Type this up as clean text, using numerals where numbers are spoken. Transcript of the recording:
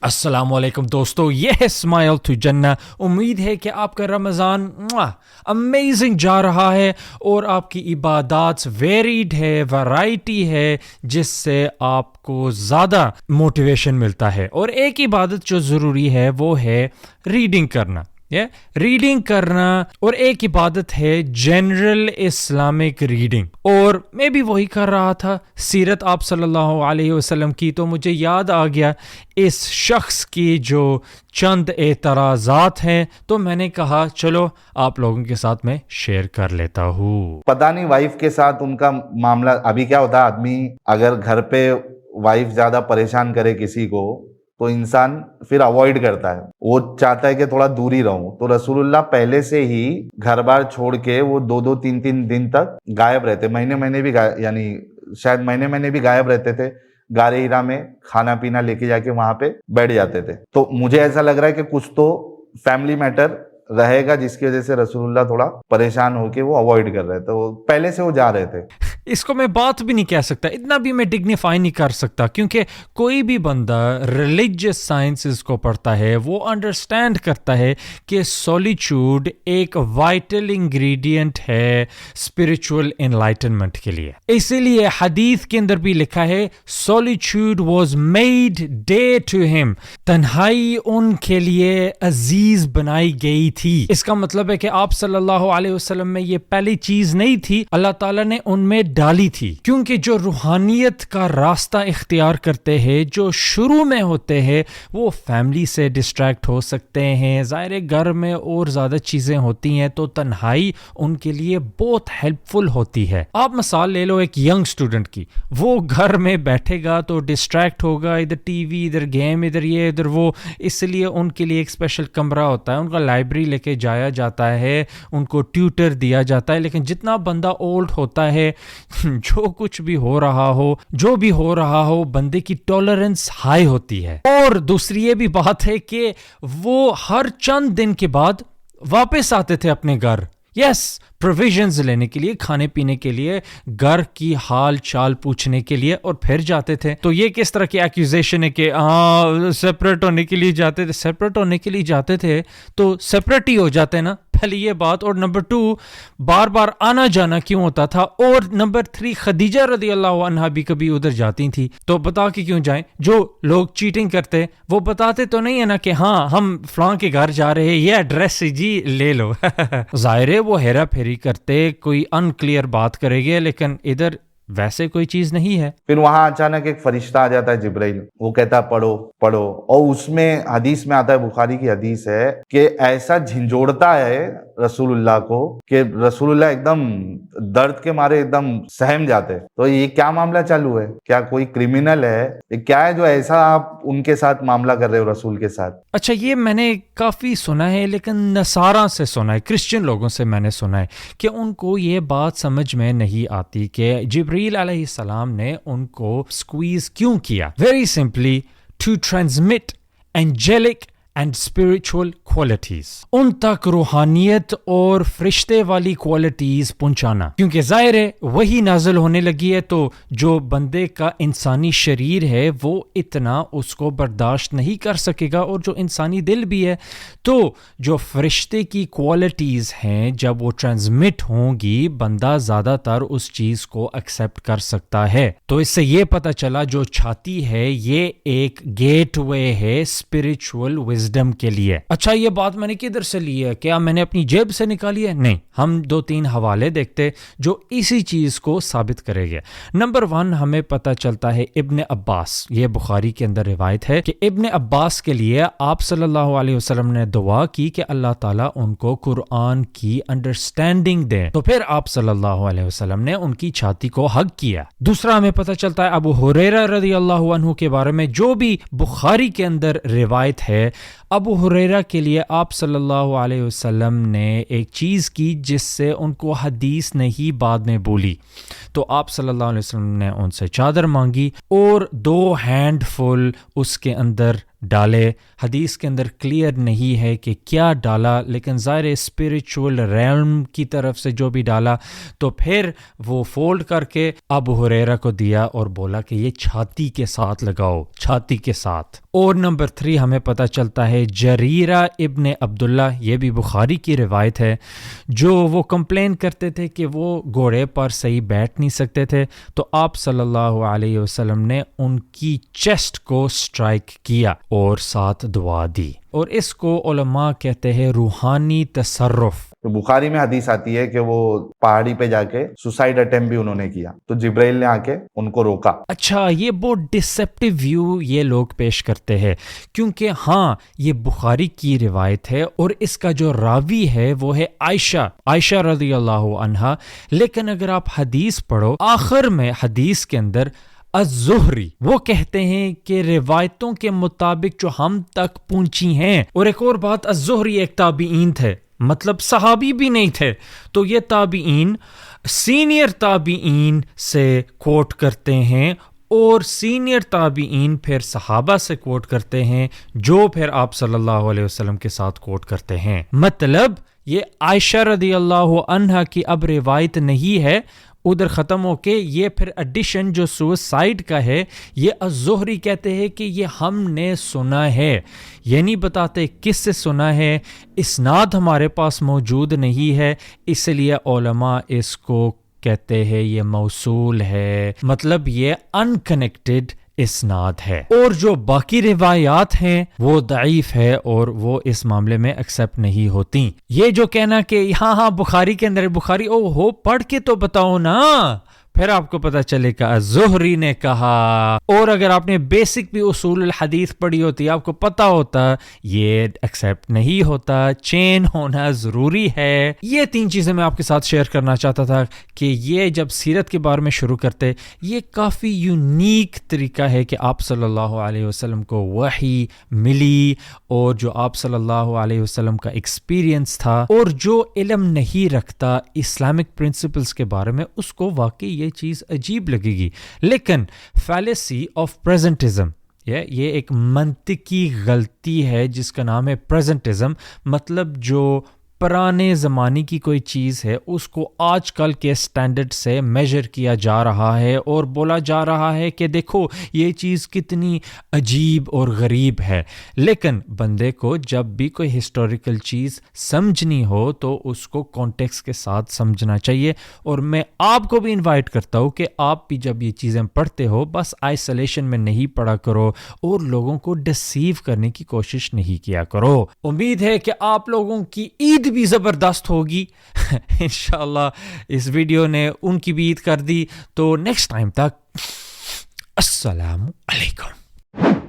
السلام علیکم دوستو، یہ ہے اسمائل تو جنہ۔ امید ہے کہ آپ کا رمضان امیزنگ جا رہا ہے اور آپ کی عبادات ویریڈ ہے، ورائٹی ہے، جس سے آپ کو زیادہ موٹیویشن ملتا ہے۔ اور ایک عبادت جو ضروری ہے وہ ہے ریڈنگ کرنا۔ ریڈنگ کرنا اور ایک عبادت ہے جنرل اسلامک ریڈنگ، اور میں بھی وہی کر رہا تھا سیرت آپ صلی اللہ علیہ وسلم کی، تو مجھے یاد آ گیا اس شخص کی جو چند اعتراضات ہیں، تو میں نے کہا چلو آپ لوگوں کے ساتھ میں شیئر کر لیتا ہوں۔ پتہ نہیں وائف کے ساتھ ان کا معاملہ ابھی کیا ہوتا ہے، آدمی اگر گھر پہ وائف زیادہ پریشان کرے کسی کو تو انسان پھر اوائڈ کرتا ہے، وہ چاہتا ہے کہ تھوڑا دور ہی رہوں۔ تو رسول اللہ پہلے سے ہی گھر بار چھوڑ کے وہ 2-3 دن تک غائب رہتے، مہینے بھی یعنی شاید مہینے بھی غائب رہتے تھے، غار ہرا میں کھانا پینا لے کے جا کے وہاں پہ بیٹھ جاتے تھے۔ تو مجھے ایسا لگ رہا ہے کہ کچھ تو فیملی میٹر رہے گا جس کی وجہ سے رسول اللہ تھوڑا پریشان ہو کے وہ اوائڈ کر رہے تھے، وہ پہلے سے وہ جا رہے تھے۔ اس کو میں بات بھی نہیں کہہ سکتا، اتنا بھی میں ڈگنیفائی نہیں کر سکتا، کیونکہ کوئی بھی بندہ ریلیجیس سائنسز کو پڑھتا ہے وہ انڈرسٹینڈ کرتا ہے کہ سولیچیوڈ ایک وائٹل انگریڈینٹ ہے اسپرچول انلائٹنمنٹ کے لیے۔ اسی لیے حدیث کے اندر بھی لکھا ہے سولیچیوڈ واز میڈ ڈے ٹو ہم، تنہائی ان کے لیے عزیز بنائی گئی تھی۔ اس کا مطلب ہے کہ آپ صلی اللہ علیہ وسلم میں یہ پہلی چیز نہیں تھی، اللہ تعالیٰ نے ان میں ڈالی تھی، کیونکہ جو روحانیت کا راستہ اختیار کرتے ہیں، جو شروع میں ہوتے ہیں، وہ فیملی سے ڈسٹریکٹ ہو سکتے ہیں، ظاہر گھر میں اور زیادہ چیزیں ہوتی ہیں، تو تنہائی ان کے لیے بہت ہیلپ فل ہوتی ہے۔ آپ مثال لے لو ایک ینگ اسٹوڈنٹ کی، وہ گھر میں بیٹھے گا تو ڈسٹریکٹ ہوگا، ادھر ٹی وی، ادھر گیم، ادھر یہ ادھر وہ، اس لیے ان کے لیے ایک اسپیشل کمرہ ہوتا ہے، ان کا لائبریری لے کے جایا جاتا ہے، ان کو ٹیوٹر دیا جاتا ہے۔ لیکن جتنا بندہ اولڈ ہوتا ہے، جو کچھ بھی ہو رہا ہو بندے کی ٹالرنس ہائی ہوتی ہے۔ اور دوسری یہ بھی بات ہے کہ وہ ہر چند دن کے بعد واپس آتے تھے اپنے گھر، پروویژنز لینے کے لیے، کھانے پینے کے لیے، گھر کی حال چال پوچھنے کے لیے، اور پھر جاتے تھے۔ تو یہ کس طرح کی ایکوزیشن ہے کہ سیپریٹ ہونے کے لیے جاتے تھے؟ سیپریٹ ہونے کے لیے جاتے تھے تو سیپریٹ ہی ہو جاتے نا، پہلے یہ بات۔ اور نمبر 2، بار بار آنا جانا کیوں ہوتا تھا؟ اور نمبر 3، خدیجہ رضی اللہ عنہا بھی کبھی ادھر جاتی تھی، تو بتا کے کیوں جائیں؟ جو لوگ چیٹنگ کرتے وہ بتاتے تو نہیں ہے نا کہ ہاں ہم فلاں کے گھر جا رہے ہیں، یہ ایڈریس جی لے لو۔ ظاہر ہے وہ ہیرا پھیری کرتے، کوئی ان کلیئر بات کرے گے، لیکن ادھر ویسے کوئی چیز نہیں ہے۔ پھر وہاں اچانک ایک فرشتہ آ جاتا ہے، جبرائیل، وہ کہتا ہے پڑھو پڑھو، اور اس میں حدیث میں آتا ہے، بخاری کی حدیث ہے کہ ایسا جھنجھوڑتا ہے رسول اللہ کو کہ رسول اللہ ایک دم درد کے مارے ایک دم سہم جاتے۔ تو یہ کیا معاملہ چالو ہے؟ کیا کوئی کرمنل ہے؟ یہ کیا ہے جو ایسا آپ ان کے ساتھ معاملہ کر رہے ہو رسول کے ساتھ؟ اچھا، یہ میں نے کافی سنا ہے، لیکن نصارہ سے سنا ہے، کرسچن لوگوں سے میں نے سنا ہے کہ ان کو یہ بات سمجھ میں نہیں آتی کہ جبریل علیہ السلام نے ان کو سکویز کیوں کیا۔ Very simply to transmit angelic and spiritual qualities, ان تک روحانیت اور فرشتے والی کوالٹیز پہنچانا، کیونکہ ظاہر ہے وہی نازل ہونے لگی ہے، تو جو بندے کا انسانی شریر ہے وہ اتنا اس کو برداشت نہیں کر سکے گا، اور جو انسانی دل بھی ہے، تو جو فرشتے کی کوالٹیز ہیں جب وہ ٹرانسمٹ ہوں گی، بندہ زیادہ تر اس چیز کو ایکسیپٹ کر سکتا ہے۔ تو اس سے یہ پتہ چلا جو چھاتی ہے یہ ایک گیٹ وے ہے اسپرچول وزڈم کے لیے۔ اچھا، یہ بات میں نے کدھر سے لی ہے؟ کیا میں نے اپنی جیب سے نکالی ہے؟ نہیں، ہم 2-3 حوالے دیکھتے جو اسی چیز کو ثابت کرے گا۔ نمبر 1، ہمیں پتہ چلتا ہے ابن عباس، یہ بخاری کے اندر روایت ہے کہ ابن عباس کے لیے آپ صلی اللہ علیہ وسلم نے دعا کی کہ اللہ تعالیٰ ان کو قرآن کی انڈرسٹینڈنگ دے، تو پھر آپ صلی اللہ علیہ وسلم نے ان کی چھاتی کو ہگ کیا۔ دوسرا، ہمیں پتہ چلتا ہے ابو ہریرہ رضی اللہ عنہ کے بارے میں، جو بھی بخاری کے اندر روایت ہے، ابو ہریرہ کے لیے آپ صلی اللہ علیہ وسلم نے ایک چیز کی جس سے ان کو حدیث نہیں بعد میں بولی، تو آپ صلی اللہ علیہ وسلم نے ان سے چادر مانگی اور 2 ہینڈ فل اس کے اندر ڈالے. حدیث کے اندر کلیئر نہیں ہے کہ کیا ڈالا, لیکن ظاہر اسپریچول ریلم کی طرف سے جو بھی ڈالا, تو پھر وہ فولڈ کر کے ابو ہریرہ کو دیا اور بولا کہ یہ چھاتی کے ساتھ لگاؤ, چھاتی کے ساتھ. اور نمبر 3 ہمیں پتہ چلتا ہے جریرہ ابن عبداللہ, یہ بھی بخاری کی روایت ہے, جو وہ کمپلین کرتے تھے کہ وہ گھوڑے پر صحیح بیٹھ نہیں سکتے تھے, تو آپ صلی اللہ علیہ وسلم نے ان کی چیسٹ کو سٹرائک کیا اور ساتھ دعا دی, اور اس کو علماء کہتے ہیں روحانی تصرف. تو بخاری میں حدیث آتی ہے کہ وہ پہاڑی پہ جا کے سوسائڈ اٹیمپٹ بھی انہوں نے کیا, تو جبرائیل نے آ کے ان کو روکا. اچھا, یہ بہت ڈسیپٹیو ویو یہ لوگ پیش کرتے ہیں, کیونکہ ہاں یہ بخاری کی روایت ہے اور اس کا جو راوی ہے وہ ہے عائشہ رضی اللہ عنہا, لیکن اگر آپ حدیث پڑھو آخر میں حدیث کے اندر الزہری وہ کہتے ہیں کہ روایتوں کے مطابق جو ہم تک پہنچی ہیں, اور ایک اور بات, الزہری ایک تابعین تھے, مطلب صحابی بھی نہیں تھے, تو یہ تابعین سینئر تابعین سے کوٹ کرتے ہیں, اور سینئر تابعین پھر صحابہ سے کوٹ کرتے ہیں, جو پھر آپ صلی اللہ علیہ وسلم کے ساتھ کوٹ کرتے ہیں. مطلب یہ عائشہ رضی اللہ عنہا کی اب روایت نہیں ہے ادھر ختم ہو کے, یہ پھر ایڈیشن جو سوسائڈ کا ہے یہ الزہری کہتے ہیں کہ یہ ہم نے سنا ہے, یہ نہیں بتاتے کس سے سنا ہے, اسناد ہمارے پاس موجود نہیں ہے, اس لیے علماء اس کو کہتے ہیں یہ موصول ہے, مطلب یہ انکنیکٹڈ اسناد ہے. اور جو باقی روایات ہیں وہ ضعیف ہے اور وہ اس معاملے میں ایکسیپٹ نہیں ہوتی. یہ جو کہنا کہ ہاں بخاری کے اندر بخاری او ہو پڑھ کے تو بتاؤ نا, پھر آپ کو پتہ چلے گا زہری نے کہا. اور اگر آپ نے بیسک بھی اصول الحدیث پڑھی ہوتی, آپ کو پتہ ہوتا یہ ایکسیپٹ نہیں ہوتا, چین ہونا ضروری ہے. یہ 3 چیزیں میں آپ کے ساتھ شیئر کرنا چاہتا تھا کہ یہ جب سیرت کے بارے میں شروع کرتے, یہ کافی یونیک طریقہ ہے کہ آپ صلی اللہ علیہ وسلم کو وحی ملی, اور جو آپ صلی اللہ علیہ وسلم کا ایکسپیرینس تھا, اور جو علم نہیں رکھتا اسلامک پرنسپلز کے بارے میں, اس کو واقعی یہ چیز عجیب لگے گی. لیکن فیلیسی آف پریزنٹزم, یہ ایک منطقی غلطی ہے جس کا نام ہے پریزنٹزم. مطلب جو پرانے زمانے کی کوئی چیز ہے اس کو آج کل کے سٹینڈرڈ سے میجر کیا جا رہا ہے اور بولا جا رہا ہے کہ دیکھو یہ چیز کتنی عجیب اور غریب ہے. لیکن بندے کو جب بھی کوئی ہسٹوریکل چیز سمجھنی ہو تو اس کو کانٹیکسٹ کے ساتھ سمجھنا چاہیے. اور میں آپ کو بھی انوائٹ کرتا ہوں کہ آپ بھی جب یہ چیزیں پڑھتے ہو بس آئسولیشن میں نہیں پڑھا کرو اور لوگوں کو ڈسیو کرنے کی کوشش نہیں کیا کرو. امید ہے کہ آپ لوگوں کی عید بھی زبردست ہوگی انشاءاللہ. اس ویڈیو نے ان کی بھی عید کر دی. تو نیکسٹ ٹائم تک السلام علیکم.